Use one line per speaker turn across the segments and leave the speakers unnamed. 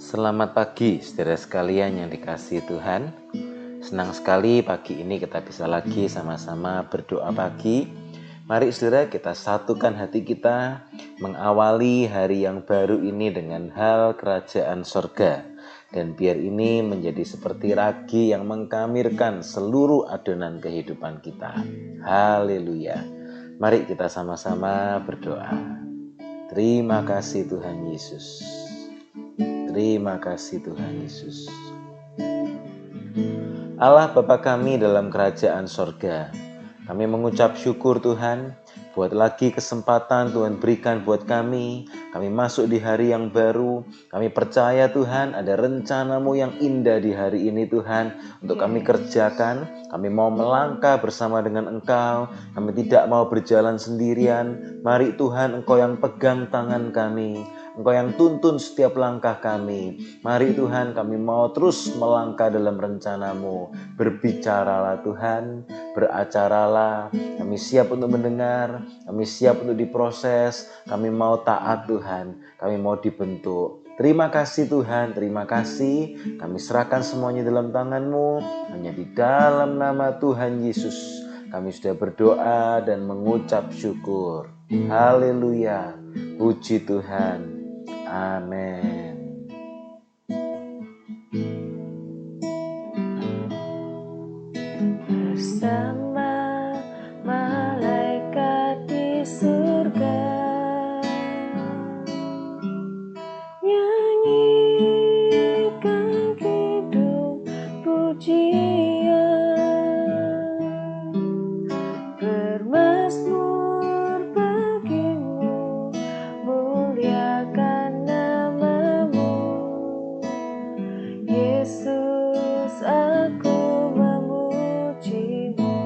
Selamat pagi, saudara sekalian yang dikasihi Tuhan. Senang sekali pagi ini kita bisa lagi sama-sama berdoa pagi. Mari saudara kita satukan hati kita mengawali hari yang baru ini dengan hal kerajaan sorga. Dan biar ini menjadi seperti ragi yang mengkamirkan seluruh adonan kehidupan kita. Haleluya. Mari kita sama-sama berdoa. Terima kasih Tuhan Yesus. Terima kasih Tuhan Yesus. Allah Bapa kami dalam kerajaan sorga, kami mengucap syukur Tuhan buat lagi kesempatan Tuhan berikan buat kami masuk di hari yang baru. Kami percaya Tuhan ada rencana-Mu yang indah di hari ini Tuhan untuk kami kerjakan. Kami mau melangkah bersama dengan Engkau, kami tidak mau berjalan sendirian. Mari Tuhan Engkau yang pegang tangan kami, Engkau yang tuntun setiap langkah kami. Mari Tuhan kami mau terus melangkah dalam rencana-Mu. Berbicaralah Tuhan, beracaralah. Kami siap untuk mendengar, kami siap untuk diproses. Kami mau taat Tuhan, kami mau dibentuk. Terima kasih Tuhan, terima kasih. Kami serahkan semuanya dalam tangan-Mu. Hanya di dalam nama Tuhan Yesus kami sudah berdoa dan mengucap syukur. Haleluya, puji Tuhan. Amin.
Bersama malaikat di surga, nyanyikan kidung pujian, bermazmur bagimu, muliakan nama-Mu, Yesus, aku memujimu.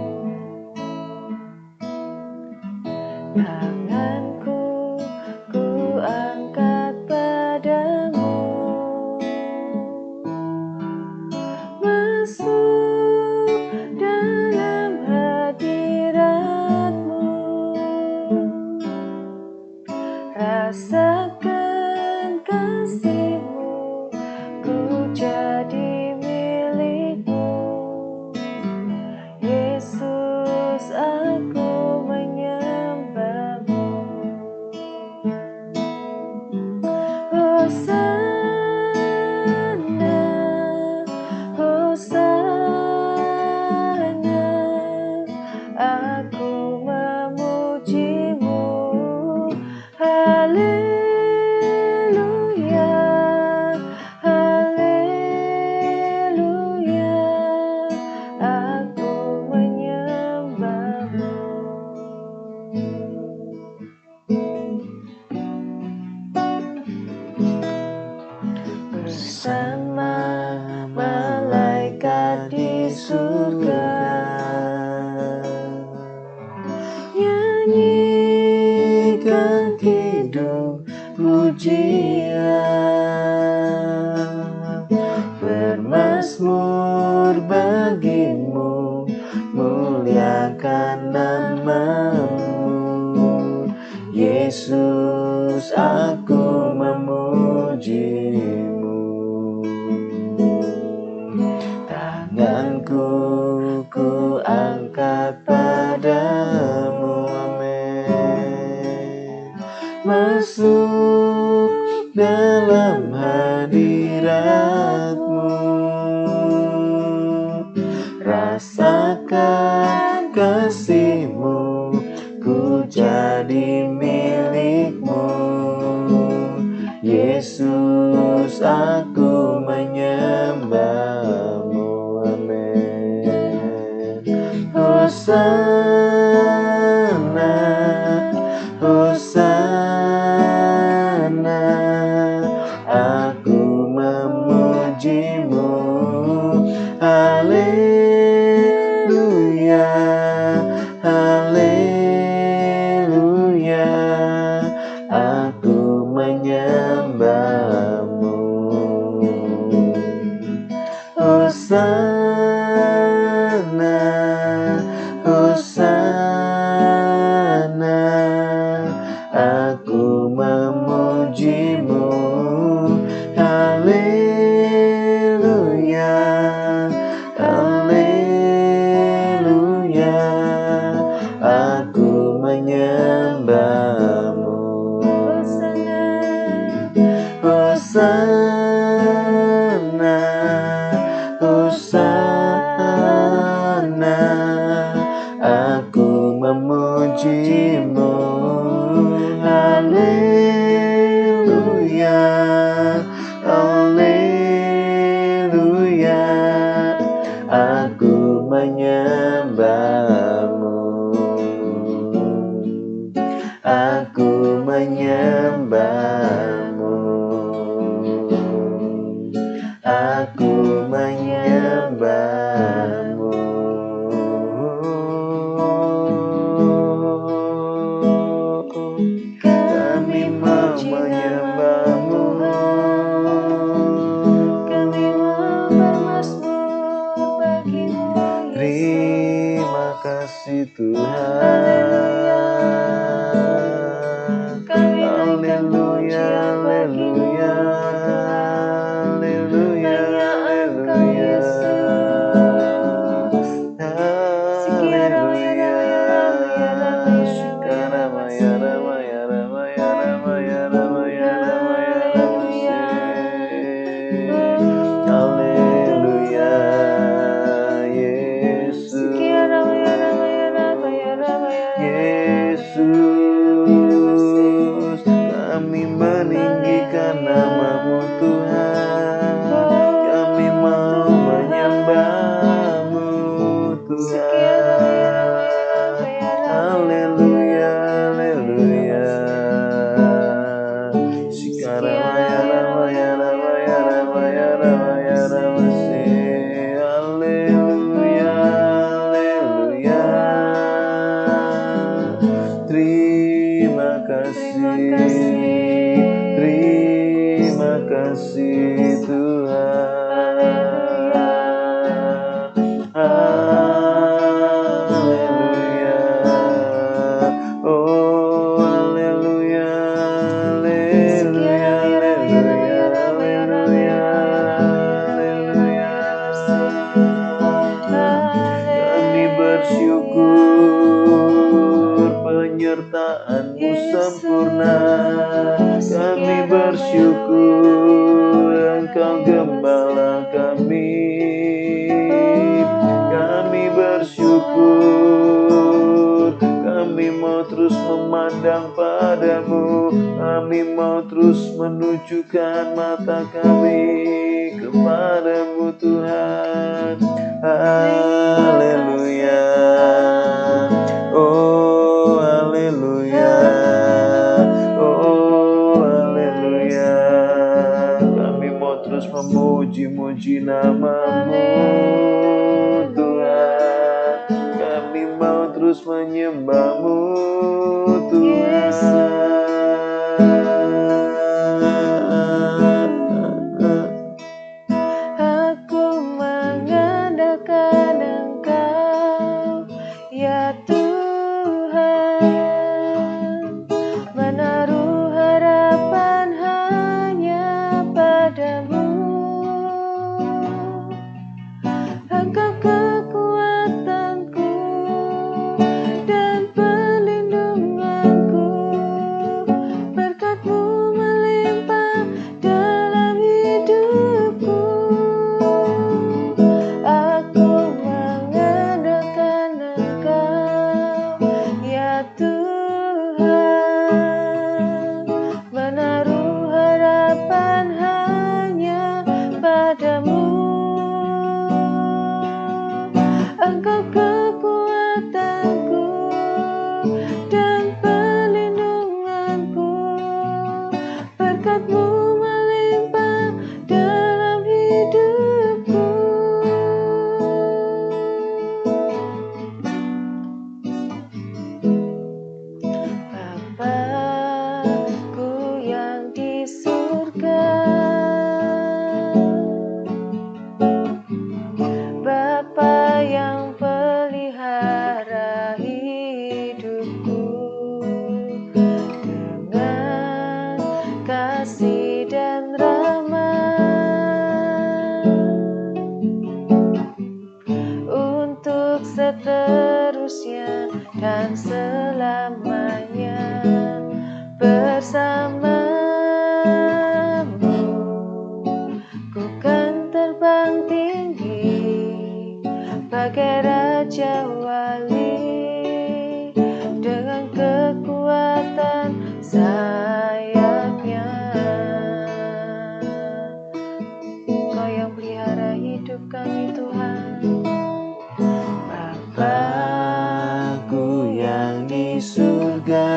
Tanganku ku angkat padamu, masuk dalam hadirat-Mu, rasakan kasih-Mu, ku jadi milik-Mu, Yesus, aku menyembah-Mu. Hosana, Hosana, aku memuji-Mu. Haleluya, haleluya, aku menyembah-Mu. Bersama malaikat di surga, nyanyikan kidung pujian, bermazmur bagimu, muliakan nama-Mu, Yesus, aku memuji-Mu. Tanganku ku angkat padamu, amin. Masuk dalam hadirat-Mu, rasakan kasih-Mu, ku jadi milik-Mu, Yesus, aku menyembah-Mu, amin. Hosana, Hosana, aku memuji-Mu. Haleluya, haleluya, aku menyembah-Mu. Hosana, Hosana, aku memuji-Mu. Haleluya. Hosana, aku memuji-Mu. Haleluya, haleluya, aku menyembah-Mu. Aku menyembah-Mu. Aku menyembah-Mu. Kami mau menyembah-Mu.
Kami mau bermazmur bagi-Mu, Yesus.
Terima kasih Tuhan.
Haleluya. Kami naikkan
Haleluya,
pujian bagi-Mu,
haleluya,
Tuhan.
haleluya,
Hanya Engkau,
haleluya.
Yesus.
Haleluya. Shikaramaya, ramaya, ramaya, ramaya, ramaya, ramaya, ramase. Haleluya, Yesus. Yesus, kami meninggikan nama-Mu Tuhan. Kami mau menyembah-Mu Tuhan. Haleluya, haleluya. Shikaramaya, ramaya, ramaya, ramaya, ramaya, ramase. Haleluya, haleluya. Terima kasih Tuhan. Haleluya. Oh, haleluya, haleluya, haleluya, haleluya, haleluya. Kami bersyukur penyertaan-Mu sempurna. Kami bersyukur Engkau gembala kami. Kami bersyukur, kami mau terus memandang padamu. Kami mau terus menunjukkan mata kami kepadamu Tuhan. Haleluya. Oh, haleluya. Oh, haleluya. Kami mau terus memuji-muji nama-Mu Tuhan. Kami mau terus menyembah-Mu Tuhan.
Aku mengandalkan Engkau, ya Tuhan, menaruh harapan hanya padamu. Engkau kekuatanku dan perlindunganku, bagai Raja Wali dengan kekuatan sayapnya. Kau yang pelihara hidup kami Tuhan.
Bapakku yang di surga,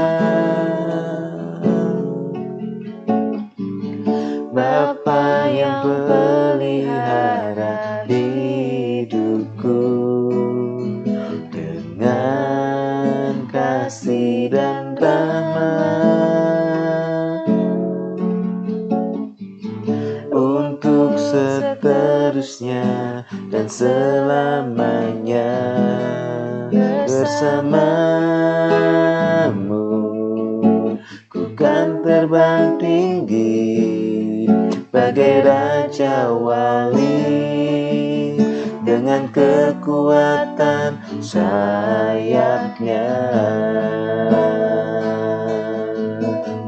Bapa yang pelihara hidupku dengan kasih dan rahmat untuk seterusnya dan selamanya bersamamu. Ku kan terbang tinggi bagai Raja Wali dengan kekuatan sayapnya.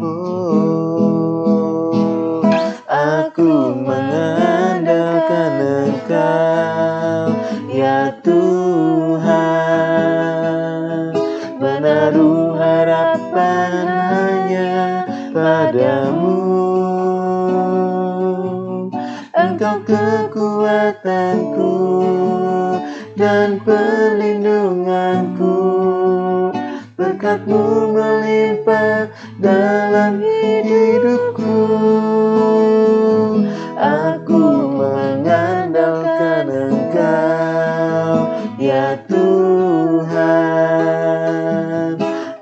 Oh, aku mengandalkan Engkau, ya Tuhan, menaruh harapan hanya padamu. Engkau kekuatanku dan perlindunganku, berkat-Mu melimpah dalam hidupku. Aku mengandalkan Engkau, ya Tuhan,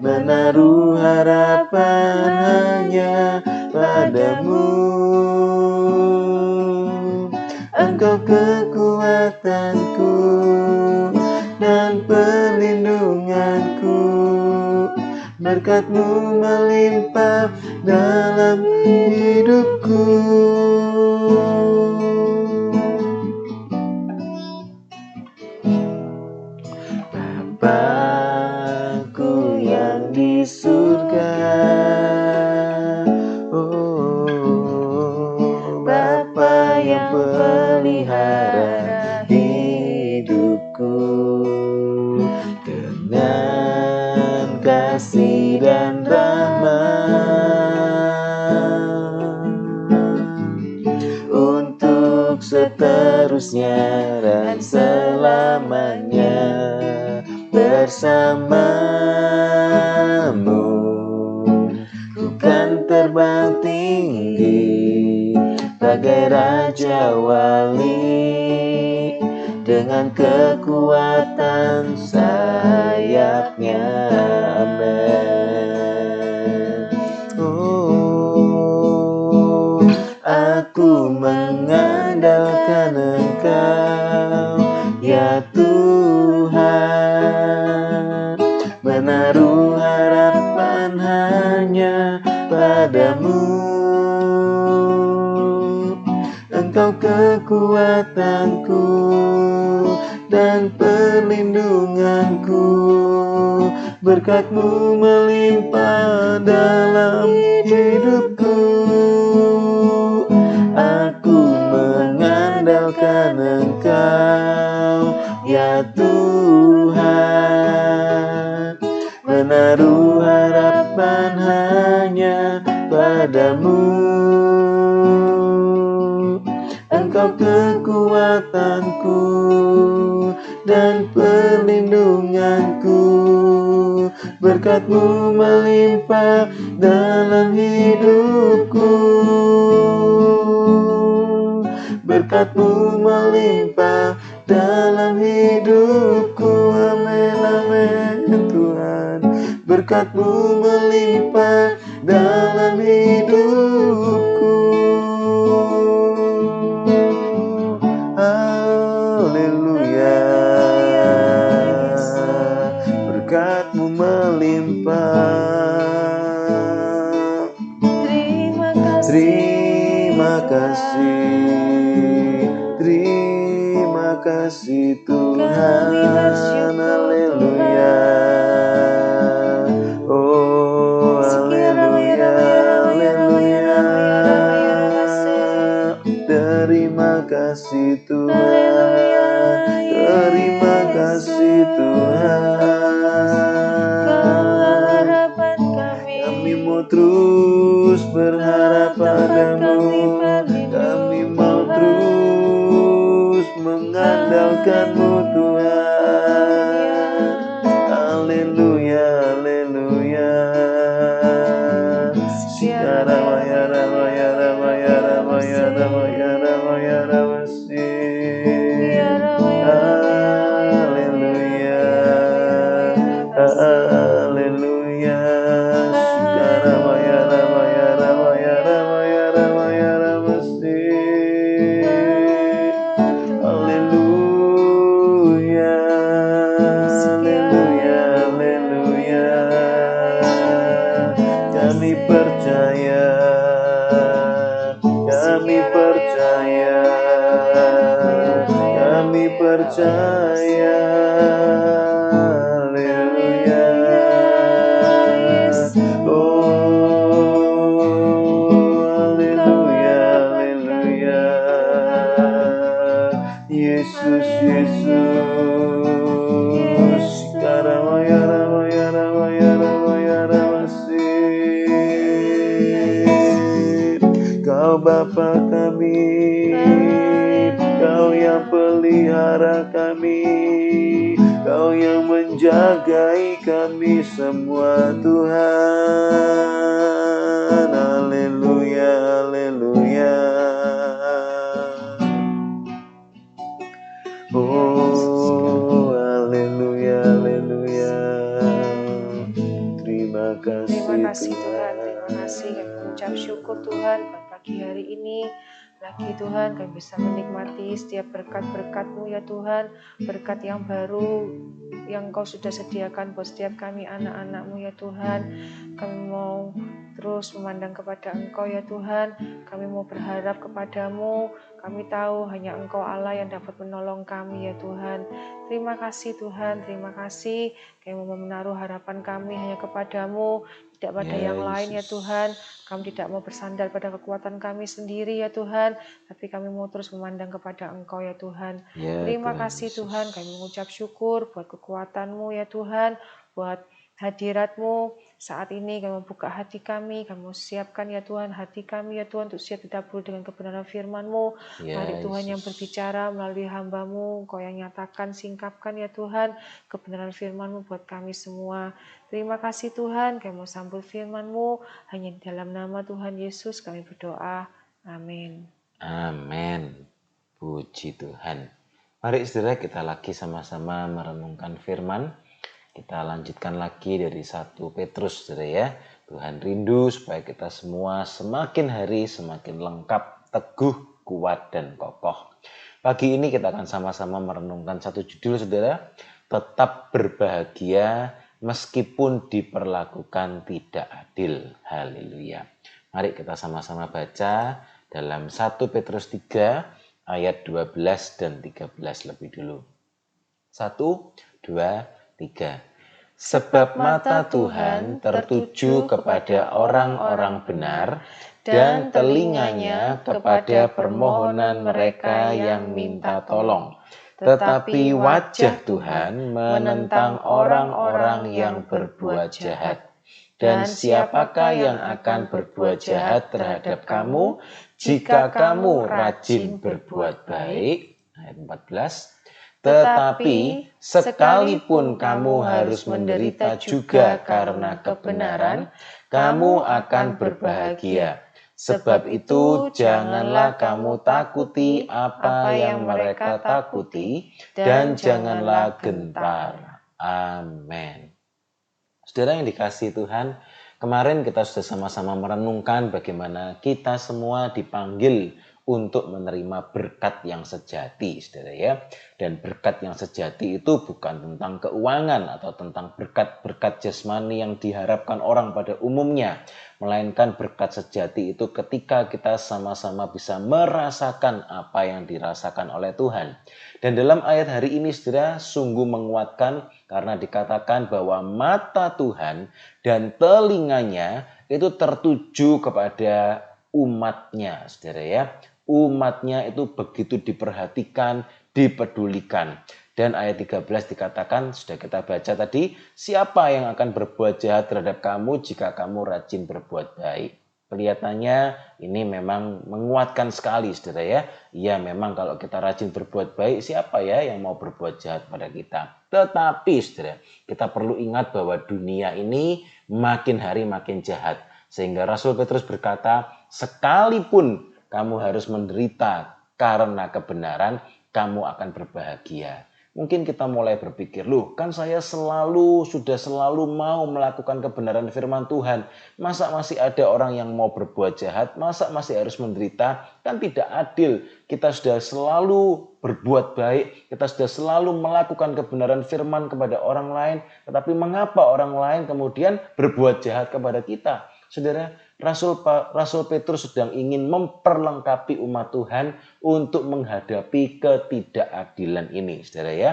menaruh harapan hanya padamu. Engkau kekuatanku dan perlindunganku, berkat-Mu melimpah dalam hidupku. Bapakku yang di surga, oh, Bapa yang pelihara hidupku dengan kasih dan rahmat untuk seterusnya dan selamanya bersamamu. Ku kan terbang tinggi bagai Raja Wali dengan kekuatan sayapnya. Amin. Oh, aku mengandalkan Engkau, ya Tuhan, menaruh harapan hanya padamu. Engkau kekuatanku dan perlindunganku, berkat-Mu melimpah dalam hidupku. Aku mengandalkan Engkau, ya Tuhan, menaruh harapan hanya padamu. Engkau kekuatanku dan perlindunganku, berkat-Mu melimpah dalam hidupku. Berkat-Mu melimpah dalam hidupku. Amin, amin Tuhan. Berkat-Mu melimpah dalam hidupku. Haleluya. Berkat-Mu melimpah.
Terima kasih,
Terima kasih Tuhan.
Kami bersyukur,
Haleluya. Oh, haleluya, haleluya. Terima kasih Tuhan.
Haleluya,
Terima
harapan kami.
Kami mau terus berharap
Tempat
padamu.
kami
Kami
berlindung,
mau
Tuhan.
terus mengandalkanmu Tuhan. Haleluya, haleluya. Sikara maya rama ya rama ya rama ya rama ya rama ya rama si. Haleluya, haleluya. Sikara maya rama ya rama ya rama ya rama ya rama si. Haleluya, haleluya, haleluya. Kami percaya, kami percaya, kami percaya. Haleluya. Oh, haleluya, haleluya. Yesus, Yesus. Karamaya, ramaya, ramaya, ramaya, ramasi. Kau Bapa kami, Kau yang pelihara kami, Kau yang menjagai kami semua Tuhan. Haleluya, haleluya. Oh, haleluya, haleluya. Terima kasih,
Terima kasih Tuhan, terima kasih. Kami mengucap syukur Tuhan pada pagi hari ini. Lagi Tuhan kami bisa menikmati setiap berkat-berkat-Mu ya Tuhan. Berkat yang baru yang Kau sudah sediakan buat setiap kami anak-anak-Mu ya Tuhan. Kami mau terus memandang kepada Engkau ya Tuhan. Kami mau berharap kepadamu. Kami tahu hanya Engkau Allah yang dapat menolong kami ya Tuhan. Terima kasih Tuhan, terima kasih. Kami mau menaruh harapan kami hanya kepadamu, tidak pada yang lain ya Tuhan. Kami tidak mau bersandar pada kekuatan kami sendiri ya Tuhan, tapi kami mau terus memandang kepada Engkau ya Tuhan. Terima kasih Tuhan, kami mengucap syukur buat kekuatan-Mu ya Tuhan, buat hadirat-Mu saat ini. Kami membuka hati kami mau siapkan ya Tuhan hati kami ya Tuhan untuk siap didapur dengan kebenaran firman-Mu. Mari Tuhan yang berbicara melalui hamba-Mu, Engkau yang nyatakan, singkapkan ya Tuhan kebenaran firman-Mu buat kami semua. Terima kasih Tuhan, kami mau sambut firman-Mu hanya di dalam nama Tuhan Yesus kami berdoa. Amin.
Amin. Puji Tuhan. Mari saudara kita lagi sama-sama merenungkan firman. Kita lanjutkan lagi dari 1 Petrus saudara ya. Tuhan rindu supaya kita semua semakin hari semakin lengkap, teguh, kuat dan kokoh. Pagi ini kita akan sama-sama merenungkan satu judul saudara. Tetap berbahagia meskipun diperlakukan tidak adil. Haleluya. Mari kita sama-sama baca dalam 1 Petrus 3 ayat 12 dan 13 lebih dulu. 1, 2, 3. Sebab mata Tuhan tertuju kepada orang-orang benar dan telinganya kepada permohonan mereka yang minta tolong. Tetapi wajah Tuhan menentang orang-orang yang berbuat jahat. Dan siapakah yang akan berbuat jahat terhadap kamu jika kamu rajin berbuat baik? Ayat 14. Tetapi sekalipun kamu harus menderita juga karena kebenaran, kamu akan berbahagia. Sebab itu janganlah kamu takuti apa yang mereka takuti dan janganlah gentar. Amin. Saudara yang dikasihi Tuhan, kemarin kita sudah sama-sama merenungkan bagaimana kita semua dipanggil untuk menerima berkat yang sejati, saudara ya. Dan berkat yang sejati itu bukan tentang keuangan atau tentang berkat-berkat jasmani yang diharapkan orang pada umumnya, melainkan berkat sejati itu ketika kita sama-sama bisa merasakan apa yang dirasakan oleh Tuhan. Dan dalam ayat hari ini, saudara, sungguh menguatkan karena dikatakan bahwa mata Tuhan dan telinganya itu tertuju kepada umatnya, saudara ya. Umatnya itu begitu diperhatikan, dipedulikan. Dan ayat 13 dikatakan, sudah kita baca tadi, siapa yang akan berbuat jahat terhadap kamu jika kamu rajin berbuat baik? Kelihatannya ini memang menguatkan sekali, saudara ya. Ya memang kalau kita rajin berbuat baik, siapa ya yang mau berbuat jahat pada kita? Tetapi saudara, kita perlu ingat bahwa dunia ini makin hari makin jahat. Sehingga Rasul Petrus berkata, sekalipun kamu harus menderita karena kebenaran, kamu akan berbahagia. Mungkin kita mulai berpikir, loh kan saya sudah selalu mau melakukan kebenaran firman Tuhan. Masa masih ada orang yang mau berbuat jahat? Masa masih harus menderita? Kan tidak adil. Kita sudah selalu berbuat baik. Kita sudah selalu melakukan kebenaran firman kepada orang lain. Tetapi mengapa orang lain kemudian berbuat jahat kepada kita? Saudara, Rasul Petrus sedang ingin memperlengkapi umat Tuhan untuk menghadapi ketidakadilan ini, saudara ya.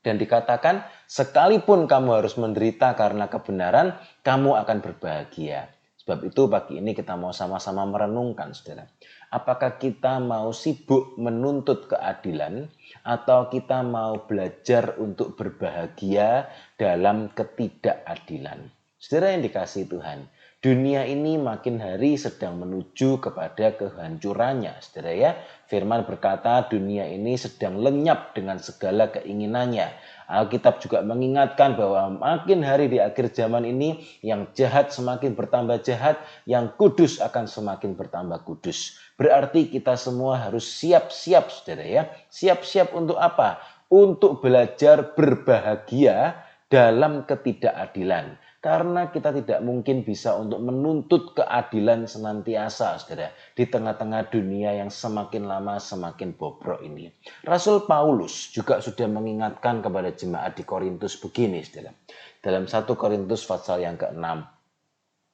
Dan dikatakan, sekalipun kamu harus menderita karena kebenaran, kamu akan berbahagia. Sebab itu pagi ini kita mau sama-sama merenungkan, saudara. Apakah kita mau sibuk menuntut keadilan atau kita mau belajar untuk berbahagia dalam ketidakadilan? Saudara yang dikasihi Tuhan, dunia ini makin hari sedang menuju kepada kehancurannya, saudara ya. Firman berkata dunia ini sedang lenyap dengan segala keinginannya. Alkitab juga mengingatkan bahwa makin hari di akhir zaman ini yang jahat semakin bertambah jahat, yang kudus akan semakin bertambah kudus. Berarti kita semua harus siap-siap, saudara ya. Siap-siap untuk apa? Untuk belajar berbahagia dalam ketidakadilan. Karena kita tidak mungkin bisa untuk menuntut keadilan senantiasa, saudara, di tengah-tengah dunia yang semakin lama semakin bobrok ini. Rasul Paulus juga sudah mengingatkan kepada jemaat di Korintus begini, saudara. Dalam 1 Korintus pasal yang ke-6.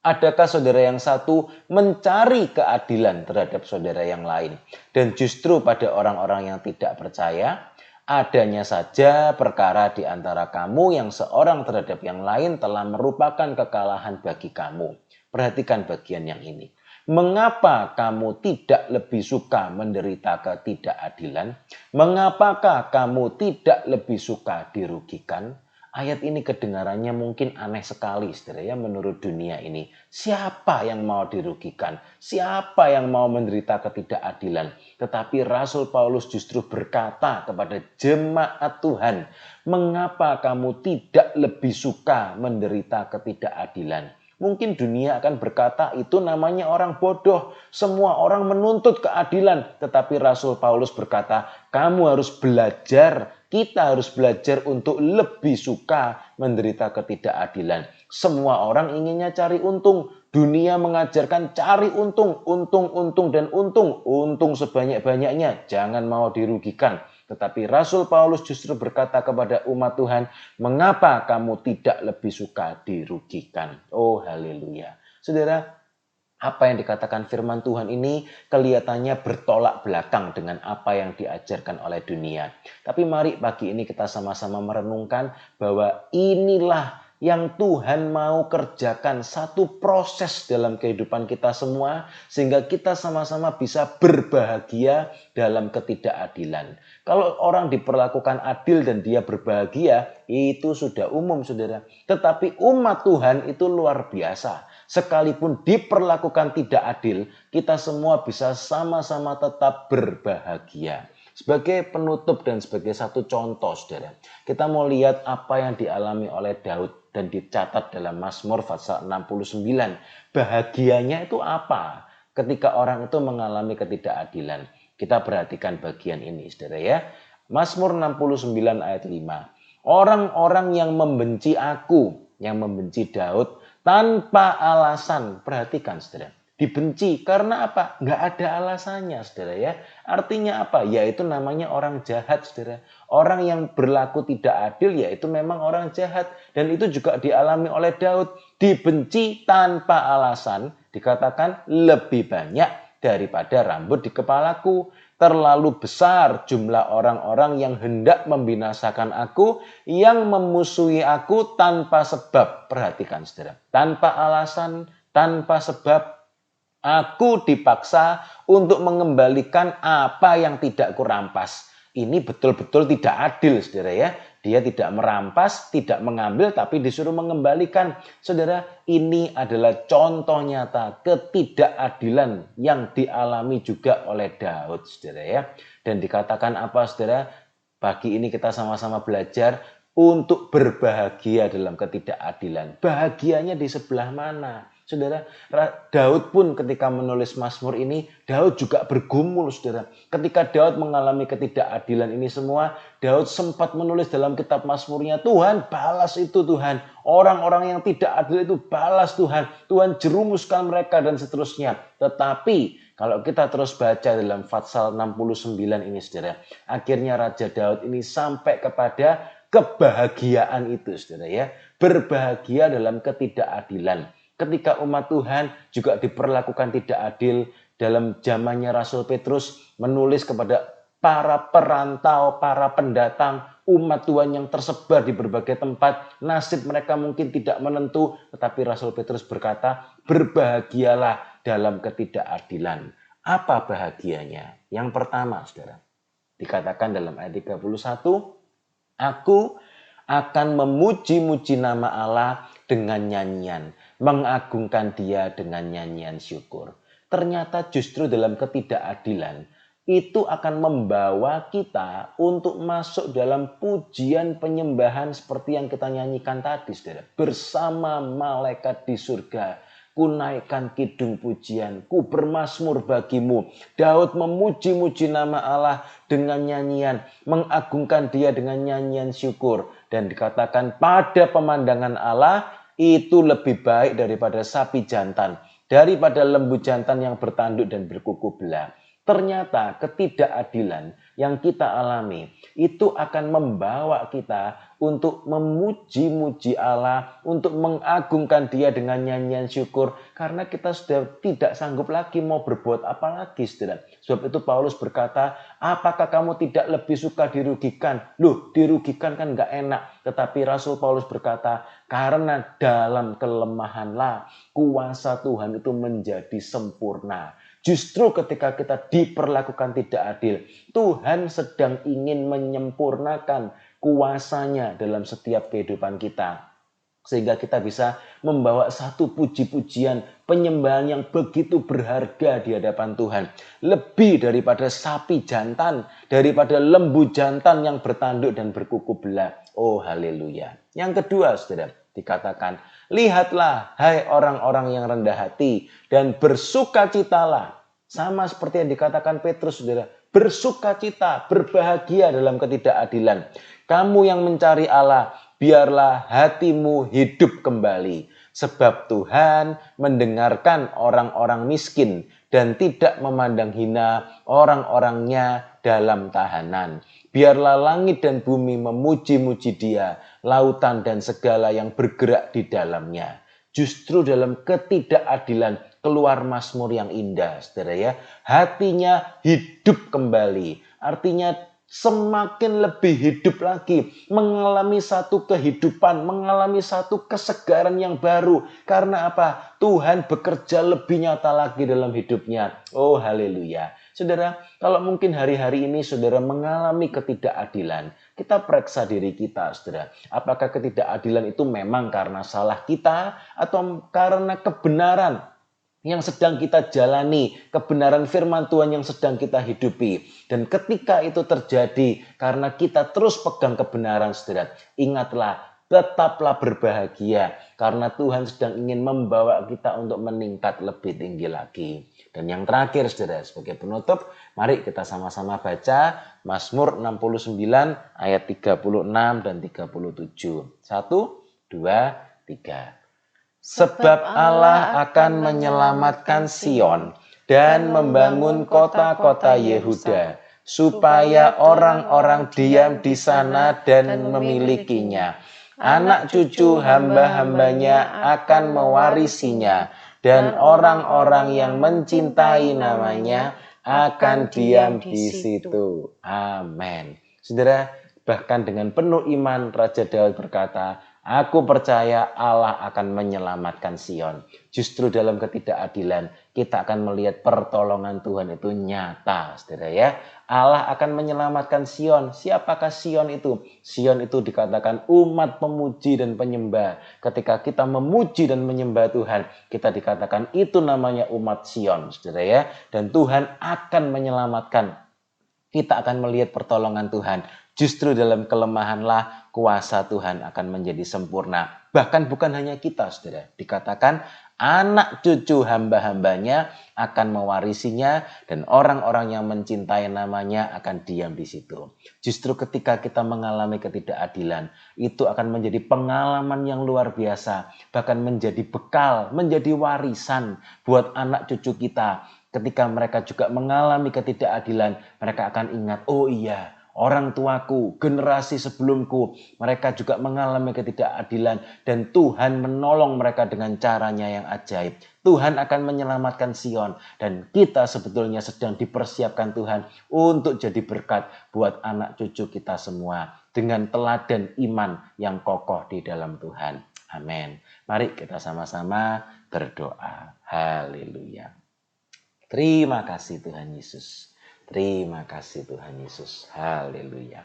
Adakah saudara yang satu mencari keadilan terhadap saudara yang lain? Dan justru pada orang-orang yang tidak percaya, adanya saja perkara di antara kamu yang seorang terhadap yang lain telah merupakan kekalahan bagi kamu. Perhatikan bagian yang ini. Mengapa kamu tidak lebih suka menderita ketidakadilan? Mengapakah kamu tidak lebih suka dirugikan? Ayat ini kedengarannya mungkin aneh sekali, saudara ya, menurut dunia ini. Siapa yang mau dirugikan? Siapa yang mau menderita ketidakadilan? Tetapi Rasul Paulus justru berkata kepada jemaat Tuhan, mengapa kamu tidak lebih suka menderita ketidakadilan? Mungkin dunia akan berkata itu namanya orang bodoh. Semua orang menuntut keadilan. Tetapi Rasul Paulus berkata, kamu harus belajar. Kita harus belajar untuk lebih suka menderita ketidakadilan. Semua orang inginnya cari untung. Dunia mengajarkan cari untung, dan untung. Untung sebanyak-banyaknya. Jangan mau dirugikan. Tetapi Rasul Paulus justru berkata kepada umat Tuhan, mengapa kamu tidak lebih suka dirugikan? Oh haleluya. Saudara, apa yang dikatakan firman Tuhan ini kelihatannya bertolak belakang dengan apa yang diajarkan oleh dunia. Tapi mari pagi ini kita sama-sama merenungkan bahwa inilah yang Tuhan mau kerjakan, satu proses dalam kehidupan kita semua sehingga kita sama-sama bisa berbahagia dalam ketidakadilan. Kalau orang diperlakukan adil dan dia berbahagia, itu sudah umum, saudara. Tetapi umat Tuhan itu luar biasa. Sekalipun diperlakukan tidak adil, kita semua bisa sama-sama tetap berbahagia. Sebagai penutup dan sebagai satu contoh, saudara, kita mau lihat apa yang dialami oleh Daud dan dicatat dalam Mazmur pasal 69. Bahagianya itu apa ketika orang itu mengalami ketidakadilan? Kita perhatikan bagian ini, saudara ya. Mazmur 69 ayat 5. Orang-orang yang membenci aku, yang membenci Daud tanpa alasan. Perhatikan, saudara. Dibenci karena apa? Nggak ada alasannya, saudara ya. Artinya apa? Yaitu namanya orang jahat, saudara. Orang yang berlaku tidak adil yaitu memang orang jahat. Dan itu juga dialami oleh Daud. Dibenci tanpa alasan, dikatakan lebih banyak daripada rambut di kepalaku. Terlalu besar jumlah orang-orang yang hendak membinasakan aku, yang memusuhi aku tanpa sebab. Perhatikan, saudara. Tanpa alasan, tanpa sebab, aku dipaksa untuk mengembalikan apa yang tidak kurampas. Ini betul-betul tidak adil, saudara ya. Dia tidak merampas, tidak mengambil, tapi disuruh mengembalikan. Saudara, ini adalah contoh nyata ketidakadilan yang dialami juga oleh Daud, saudara ya. Dan dikatakan apa, saudara? Pagi ini kita sama-sama belajar untuk berbahagia dalam ketidakadilan. Bahagianya di sebelah mana? Saudara, Daud pun ketika menulis Mazmur ini, Daud juga bergumul, saudara. Ketika Daud mengalami ketidakadilan ini semua, Daud sempat menulis dalam kitab Mazmurnya, Tuhan balas itu Tuhan. Orang-orang yang tidak adil itu balas Tuhan. Tuhan jerumuskan mereka dan seterusnya. Tetapi kalau kita terus baca dalam Fatsal 69 ini, saudara, akhirnya Raja Daud ini sampai kepada kebahagiaan itu, saudara ya. Berbahagia dalam ketidakadilan. Ketika umat Tuhan juga diperlakukan tidak adil, dalam zamannya Rasul Petrus menulis kepada para perantau, para pendatang, umat Tuhan yang tersebar di berbagai tempat, nasib mereka mungkin tidak menentu, tetapi Rasul Petrus berkata, berbahagialah dalam ketidakadilan. Apa bahagianya? Yang pertama, saudara, dikatakan dalam ayat 31, aku akan memuji-muji nama Allah dengan nyanyian, mengagungkan Dia dengan nyanyian syukur. Ternyata justru dalam ketidakadilan itu akan membawa kita untuk masuk dalam pujian penyembahan seperti yang kita nyanyikan tadi, saudara. Bersama malaikat di surga, ku naikkan kidung pujian, ku bermazmur bagimu. Daud memuji-muji nama Allah dengan nyanyian, mengagungkan Dia dengan nyanyian syukur. Dan dikatakan pada pemandangan Allah itu lebih baik daripada sapi jantan, daripada lembu jantan yang bertanduk dan berkuku belah. Ternyata ketidakadilan yang kita alami itu akan membawa kita untuk memuji-muji Allah, untuk mengagungkan Dia dengan nyanyian syukur, karena kita sudah tidak sanggup lagi mau berbuat apa lagi, saudara. Sebab itu Paulus berkata, apakah kamu tidak lebih suka dirugikan? Loh, dirugikan kan gak enak. Tetapi Rasul Paulus berkata, karena dalam kelemahanlah kuasa Tuhan itu menjadi sempurna. Justru ketika kita diperlakukan tidak adil, Tuhan sedang ingin menyempurnakan kuasanya dalam setiap kehidupan kita. Sehingga kita bisa membawa satu puji-pujian, penyembahan yang begitu berharga di hadapan Tuhan. Lebih daripada sapi jantan, daripada lembu jantan yang bertanduk dan berkuku belah. Oh haleluya. Yang kedua, saudara, dikatakan, lihatlah hai orang-orang yang rendah hati dan bersukacitalah. Sama seperti yang dikatakan Petrus, saudara. Bersukacita, berbahagia dalam ketidakadilan. Kamu yang mencari Allah, biarlah hatimu hidup kembali. Sebab Tuhan mendengarkan orang-orang miskin dan tidak memandang hina orang-orangnya dalam tahanan. Biarlah langit dan bumi memuji-muji Dia, lautan dan segala yang bergerak di dalamnya. Justru dalam ketidakadilan keluar mazmur yang indah, saudara ya. Hatinya hidup kembali. Artinya semakin lebih hidup lagi. Mengalami satu kehidupan, mengalami satu kesegaran yang baru. Karena apa? Tuhan bekerja lebih nyata lagi dalam hidupnya. Oh haleluya. Saudara, kalau mungkin hari-hari ini saudara mengalami ketidakadilan, kita periksa diri kita, saudara. Apakah ketidakadilan itu memang karena salah kita atau karena kebenaran yang sedang kita jalani, kebenaran firman Tuhan yang sedang kita hidupi. Dan ketika itu terjadi karena kita terus pegang kebenaran, saudara, ingatlah, tetaplah berbahagia karena Tuhan sedang ingin membawa kita untuk meningkat lebih tinggi lagi. Dan yang terakhir, saudara, sebagai penutup, mari kita sama-sama baca Mazmur 69 ayat 36 dan 37. 1, 2, 3. Sebab Allah akan menyelamatkan Sion dan membangun kota-kota Yehuda, supaya orang-orang diam di sana dan memilikinya. Anak cucu hamba-hambanya akan mewarisinya, dan orang-orang yang mencintai namanya akan diam di situ. Amin. Saudara, bahkan dengan penuh iman Raja Daud berkata, Aku percaya Allah akan menyelamatkan Sion. Justru dalam ketidakadilan kita akan melihat pertolongan Tuhan itu nyata, saudara ya. Allah akan menyelamatkan Sion. Siapakah Sion itu? Sion itu dikatakan umat pemuji dan penyembah. Ketika kita memuji dan menyembah Tuhan, kita dikatakan itu namanya umat Sion, saudara ya. Dan Tuhan akan menyelamatkan. Kita akan melihat pertolongan Tuhan. Justru dalam kelemahanlah kuasa Tuhan akan menjadi sempurna. Bahkan bukan hanya kita, saudara. Dikatakan anak cucu hamba-hambanya akan mewarisinya dan orang-orang yang mencintai namanya akan diam di situ. Justru ketika kita mengalami ketidakadilan, itu akan menjadi pengalaman yang luar biasa. Bahkan menjadi bekal, menjadi warisan buat anak cucu kita. Ketika mereka juga mengalami ketidakadilan, mereka akan ingat, oh iya, orang tuaku, generasi sebelumku, mereka juga mengalami ketidakadilan dan Tuhan menolong mereka dengan caranya yang ajaib. Tuhan akan menyelamatkan Sion dan kita sebetulnya sedang dipersiapkan Tuhan untuk jadi berkat buat anak cucu kita semua dengan teladan iman yang kokoh di dalam Tuhan. Amin. Mari kita sama-sama berdoa. Haleluya. Terima kasih Tuhan Yesus. Terima kasih Tuhan Yesus. Haleluya.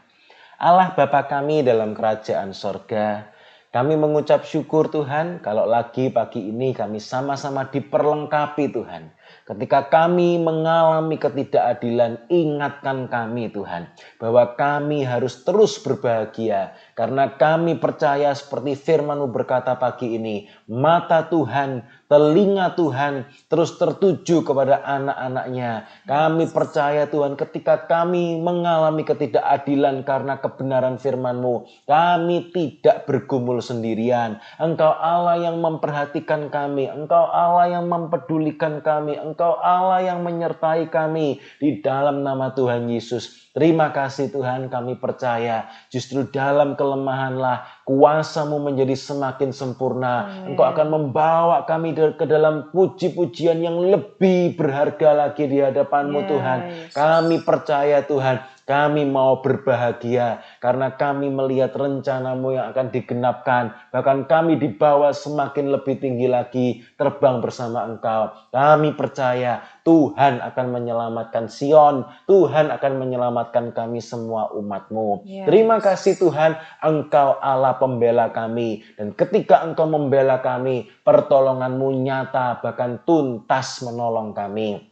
Allah Bapa kami dalam kerajaan sorga, kami mengucap syukur Tuhan kalau lagi pagi ini kami sama-sama diperlengkapi Tuhan. Ketika kami mengalami ketidakadilan, ingatkan kami Tuhan bahwa kami harus terus berbahagia karena kami percaya seperti firman-Mu berkata pagi ini, mata Tuhan, telinga Tuhan terus tertuju kepada anak-anak-Nya. Kami percaya Tuhan ketika kami mengalami ketidakadilan karena kebenaran firman-Mu, kami tidak bergumul sendirian. Engkau Allah yang memperhatikan kami, Engkau Allah yang mempedulikan kami, Engkau Allah yang menyertai kami di dalam nama Tuhan Yesus. Terima kasih Tuhan, kami percaya justru dalam kelemahanlah kuasa-Mu menjadi semakin sempurna.
Amen.
Engkau akan membawa kami ke dalam puji-pujian yang lebih berharga lagi di hadapan-Mu Tuhan.
Yesus.
Kami percaya Tuhan, kami mau berbahagia karena kami melihat rencana-Mu yang akan digenapkan. Bahkan kami dibawa semakin lebih tinggi lagi terbang bersama Engkau. Kami percaya Tuhan akan menyelamatkan Sion. Tuhan akan menyelamatkan kami semua umat-Mu. Terima kasih Tuhan, Engkau Allah pembela kami. Dan ketika Engkau membela kami, pertolongan-Mu nyata bahkan tuntas menolong kami.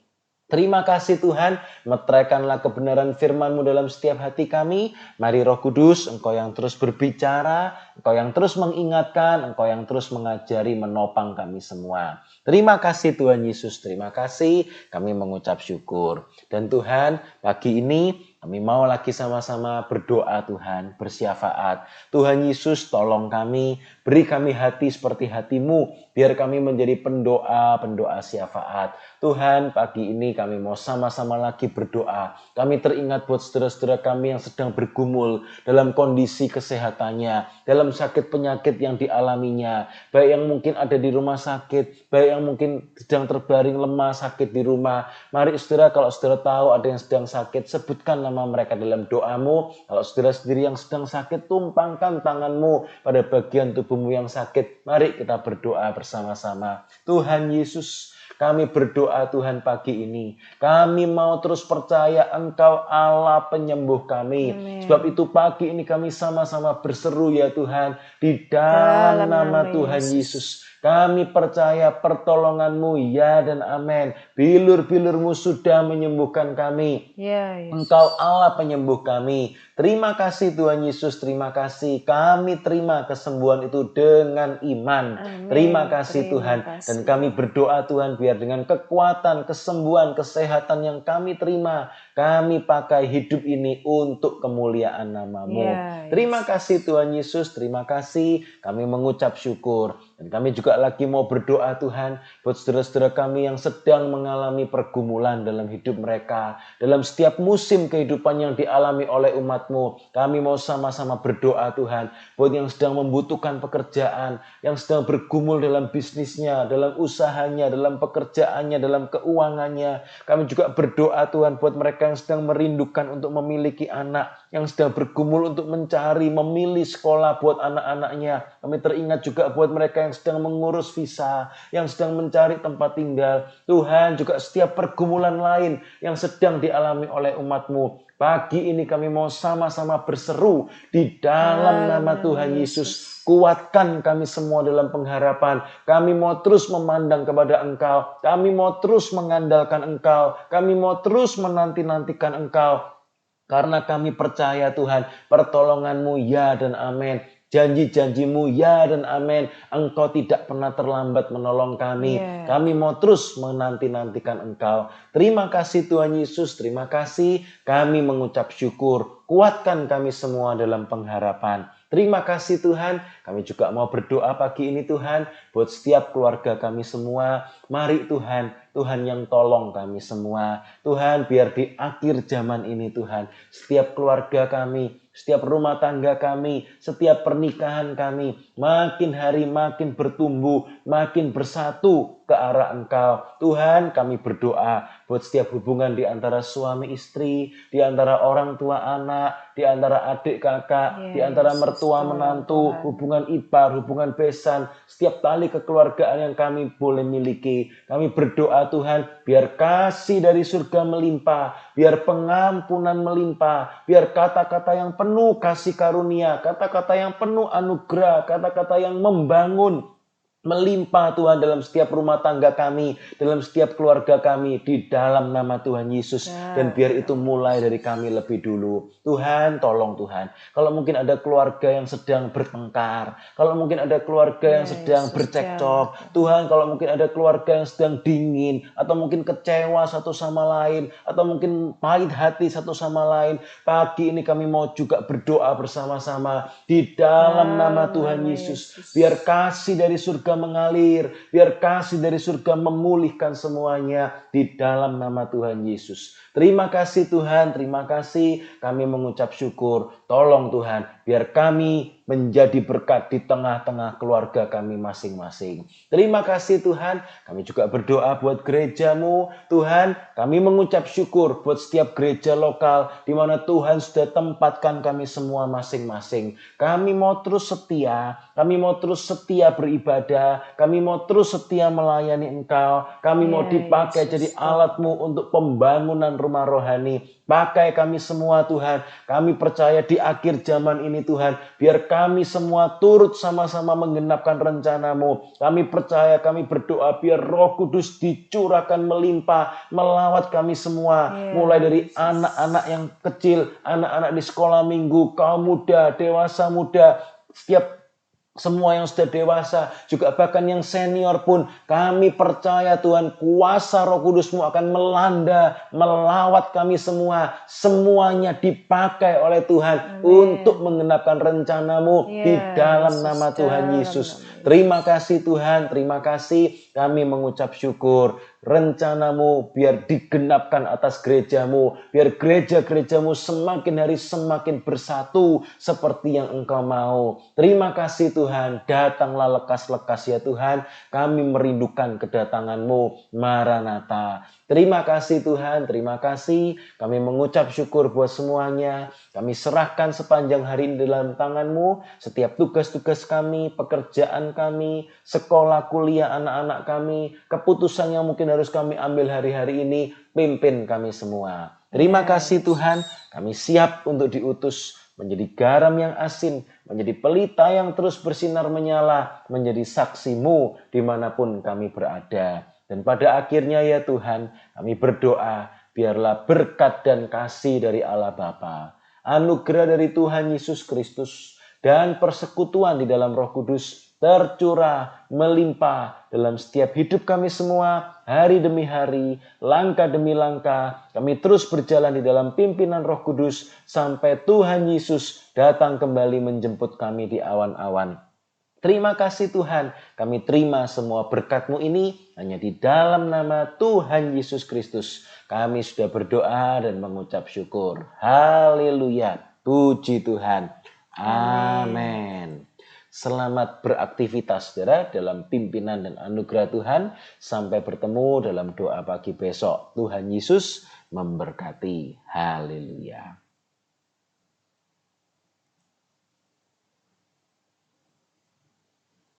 Terima kasih Tuhan, meteraikanlah kebenaran firman-Mu dalam setiap hati kami. Mari Roh Kudus, Engkau yang terus berbicara, Engkau yang terus mengingatkan, Engkau yang terus mengajari, menopang kami semua. Terima kasih Tuhan Yesus, terima kasih, kami mengucap syukur. Dan Tuhan, pagi ini kami mau lagi sama-sama berdoa Tuhan, bersyafaat. Tuhan Yesus tolong kami, beri kami hati seperti hati-Mu, biar kami menjadi pendoa syafaat. Tuhan, pagi ini kami mau sama-sama lagi berdoa. Kami teringat buat saudara-saudara kami yang sedang bergumul dalam kondisi kesehatannya, dalam sakit penyakit yang dialaminya, baik yang mungkin ada di rumah sakit, baik yang mungkin sedang terbaring lemah sakit di rumah. Mari saudara, kalau saudara tahu ada yang sedang sakit, sebutkan nama mereka dalam doa-Mu. Kalau saudara sendiri yang sedang sakit, tumpangkan tangan-Mu pada bagian tubuhmu yang sakit. Mari kita berdoa bersama-sama. Tuhan Yesus, kami berdoa Tuhan pagi ini. Kami mau terus percaya Engkau Allah penyembuh kami.
Amen.
Sebab itu pagi ini kami sama-sama berseru ya Tuhan. Di dalam nama Tuhan Yesus. Kami percaya pertolongan-Mu ya dan amin. Bilur-bilur-Mu sudah menyembuhkan kami.
Ya, Yesus.
Engkau Allah penyembuh kami. Terima kasih Tuhan Yesus, terima kasih. Kami terima kesembuhan itu dengan iman.
Amin.
Terima kasih
Terima
Tuhan.
kasih.
Dan kami berdoa Tuhan biar dengan kekuatan, kesembuhan, kesehatan yang kami terima, kami pakai hidup ini untuk kemuliaan nama-Mu.
Ya,
Terima kasih Tuhan Yesus, terima kasih. Kami mengucap syukur. Dan kami juga lagi mau berdoa Tuhan buat saudara-saudara kami yang sedang mengalami pergumulan dalam hidup mereka. Dalam setiap musim kehidupan yang dialami oleh umat-Mu, kami mau sama-sama berdoa Tuhan. Buat yang sedang membutuhkan pekerjaan, yang sedang bergumul dalam bisnisnya, dalam usahanya, dalam pekerjaannya, dalam keuangannya. Kami juga berdoa Tuhan buat mereka yang sedang merindukan untuk memiliki anak, yang sedang bergumul untuk mencari, memilih sekolah buat anak-anaknya. Kami teringat juga buat mereka yang sedang mengurus visa, yang sedang mencari tempat tinggal. Tuhan, juga setiap pergumulan lain yang sedang dialami oleh umat-Mu. Pagi ini kami mau sama-sama berseru di dalam nama Tuhan Yesus. Kuatkan kami semua dalam pengharapan. Kami mau terus memandang kepada Engkau. Kami mau terus mengandalkan Engkau. Kami mau terus menanti-nantikan Engkau. Karena kami percaya Tuhan, pertolongan-Mu ya dan amin. Janji-janji-Mu ya dan amin. Engkau tidak pernah terlambat menolong kami. Kami mau terus menanti-nantikan Engkau. Terima kasih Tuhan Yesus, terima kasih. Kami mengucap syukur. Kuatkan kami semua dalam pengharapan. Terima kasih Tuhan. Kami juga mau berdoa pagi ini Tuhan buat setiap keluarga kami semua. Mari Tuhan, Tuhan yang tolong kami semua. Tuhan, biar di akhir zaman ini Tuhan, setiap keluarga kami, setiap rumah tangga kami, setiap pernikahan kami, makin hari makin bertumbuh, makin bersatu ke arah Engkau. Tuhan, kami berdoa buat setiap hubungan di antara suami istri, di antara orang tua anak, di antara adik kakak, di antara mertua menantu, hubungan ipar, hubungan besan, setiap tali kekeluargaan yang kami boleh miliki. Kami berdoa Tuhan, biar kasih dari surga melimpah, biar pengampunan melimpah, biar kata-kata yang penuh kasih karunia, kata-kata yang penuh anugerah, kata-kata yang membangun, melimpah Tuhan dalam setiap rumah tangga kami, dalam setiap keluarga kami, di dalam nama Tuhan Yesus. Dan biar itu mulai dari kami lebih dulu. Tuhan, tolong Tuhan. Kalau mungkin ada keluarga yang sedang bertengkar, kalau mungkin ada keluarga yang sedang bercekcok, Tuhan, kalau mungkin ada keluarga yang sedang dingin, atau mungkin kecewa satu sama lain, atau mungkin pahit hati satu sama lain, pagi ini kami mau juga berdoa bersama-sama di dalam nama Tuhan Yesus. Biar kasih dari surga mengalir, biar kasih dari surga memulihkan semuanya di dalam nama Tuhan Yesus. Terima kasih Tuhan, terima kasih. Kami mengucap syukur. Tolong Tuhan, biar kami menjadi berkat di tengah-tengah keluarga kami masing-masing. Terima kasih Tuhan. Kami juga berdoa buat gereja-Mu. Tuhan, kami mengucap syukur buat setiap gereja lokal di mana Tuhan sudah tempatkan kami semua masing-masing. Kami mau terus setia, kami mau terus setia beribadah, kami mau terus setia melayani Engkau. Kami mau dipakai jadi alat-Mu untuk pembangunan rumah rohani. Pakai kami semua Tuhan. Kami percaya di akhir zaman ini Tuhan, biar kami semua turut sama-sama menggenapkan rencana-Mu. Kami percaya, kami berdoa biar Roh Kudus dicurahkan melimpah, melawat kami semua. Mulai dari anak-anak yang kecil, anak-anak di sekolah minggu, kaum muda, dewasa muda, semua yang sudah dewasa, juga bahkan yang senior pun, kami percaya Tuhan, kuasa Roh Kudus-Mu akan melanda, melawat kami semua. Semuanya dipakai oleh Tuhan untuk menggenapkan rencana-Mu di dalam nama Tuhan Yesus. Terima kasih Tuhan, terima kasih. Kami mengucap syukur. Rencana-Mu biar digenapkan atas gereja-Mu. Biar gereja-gereja-Mu semakin hari semakin bersatu seperti yang Engkau mau. Terima kasih Tuhan. Datanglah lekas-lekas ya Tuhan. Kami merindukan kedatangan-Mu. Maranatha. Terima kasih Tuhan, terima kasih. Kami mengucap syukur buat semuanya. Kami serahkan sepanjang hari ini dalam tangan-Mu. Setiap tugas-tugas kami, pekerjaan kami, sekolah, kuliah anak-anak kami, keputusan yang mungkin harus kami ambil hari-hari ini, pimpin kami semua. Terima kasih Tuhan, kami siap untuk diutus menjadi garam yang asin, menjadi pelita yang terus bersinar menyala, menjadi saksi-Mu dimanapun kami berada. Dan pada akhirnya ya Tuhan, kami berdoa, biarlah berkat dan kasih dari Allah Bapa, anugerah dari Tuhan Yesus Kristus, dan persekutuan di dalam Roh Kudus tercurah, melimpah dalam setiap hidup kami semua, hari demi hari, langkah demi langkah. Kami terus berjalan di dalam pimpinan Roh Kudus, sampai Tuhan Yesus datang kembali menjemput kami di awan-awan. Terima kasih Tuhan, kami terima semua berkat-Mu ini hanya di dalam nama Tuhan Yesus Kristus. Kami sudah berdoa dan mengucap syukur. Haleluya, puji Tuhan. Amin. Selamat beraktivitas saudara dalam pimpinan dan anugerah Tuhan. Sampai bertemu dalam doa pagi besok. Tuhan Yesus memberkati. Haleluya.